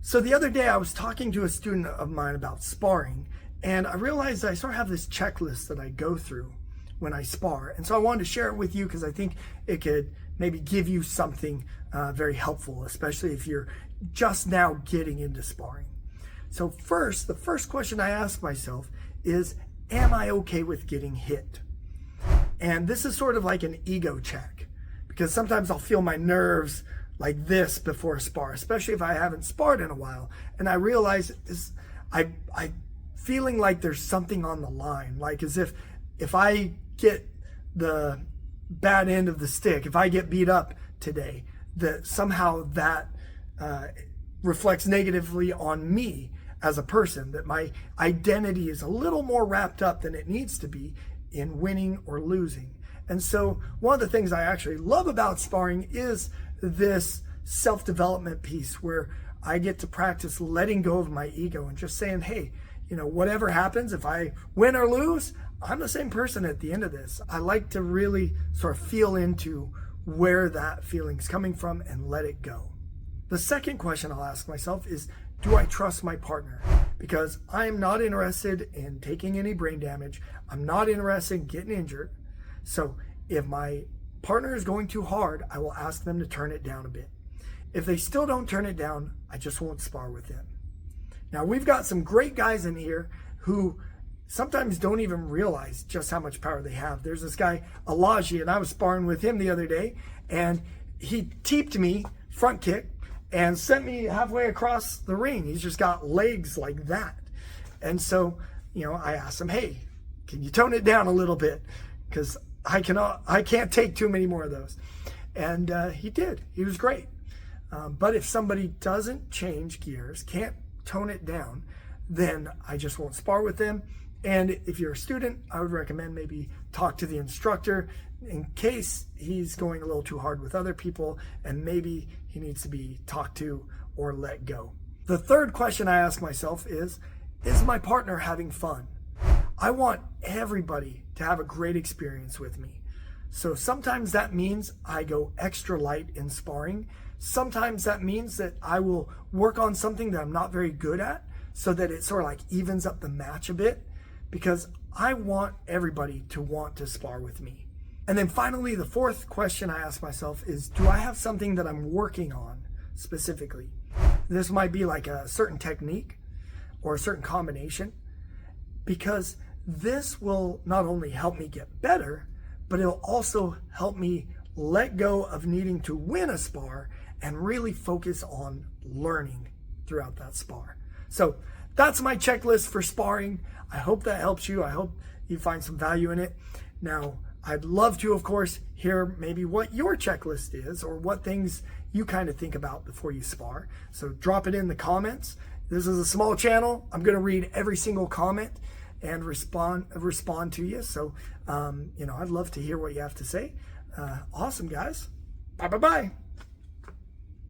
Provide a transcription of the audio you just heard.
So the other day I was talking to a student of mine about sparring, and I realized I sort of have this checklist that I go through when I spar. And so I wanted to share it with you because I think it could maybe give you something very helpful, especially if you're just now getting into sparring. So first, the first question I ask myself is, am I okay with getting hit? And this is sort of like an ego check, because sometimes I'll feel my nerves like this before a spar, especially if I haven't sparred in a while. And I realize I feeling like there's something on the line, like as if I get the bad end of the stick, if I get beat up today, that somehow that reflects negatively on me as a person, that my identity is a little more wrapped up than it needs to be in winning or losing. And so one of the things I actually love about sparring is this self-development piece where I get to practice letting go of my ego and just saying, hey, whatever happens, if I win or lose, I'm the same person at the end of this. I like to really sort of feel into where that feeling's coming from and let it go. The second question I'll ask myself is, do I trust my partner? Because I am not interested in taking any brain damage. I'm not interested in getting injured. So if my partner is going too hard, I will ask them to turn it down a bit. If they still don't turn it down, I just won't spar with them. Now, we've got some great guys in here who sometimes don't even realize just how much power they have. There's this guy, Alaji, and I was sparring with him the other day, and he teeped me, front kick, and sent me halfway across the ring. He's just got legs like that. And so, I asked him, hey, can you tone it down a little bit? Because I can't take too many more of those. And he did. He was great. But if somebody doesn't change gears, can't tone it down, then I just won't spar with them. And if you're a student, I would recommend maybe talk to the instructor in case he's going a little too hard with other people and maybe he needs to be talked to or let go. The third question I ask myself is my partner having fun? I want everybody to have a great experience with me. So sometimes that means I go extra light in sparring. Sometimes that means that I will work on something that I'm not very good at so that it sort of like evens up the match a bit, because I want everybody to want to spar with me. And then finally, the fourth question I ask myself is, do I have something that I'm working on specifically? This might be like a certain technique or a certain combination, because this will not only help me get better, but it'll also help me let go of needing to win a spar and really focus on learning throughout that spar. So that's my checklist for sparring. I hope that helps you. I hope you find some value in it. Now, I'd love to, of course, hear maybe what your checklist is or what things you kind of think about before you spar. So drop it in the comments. This is a small channel. I'm going to read every single comment and respond to you. So, I'd love to hear what you have to say. Awesome, guys. Bye.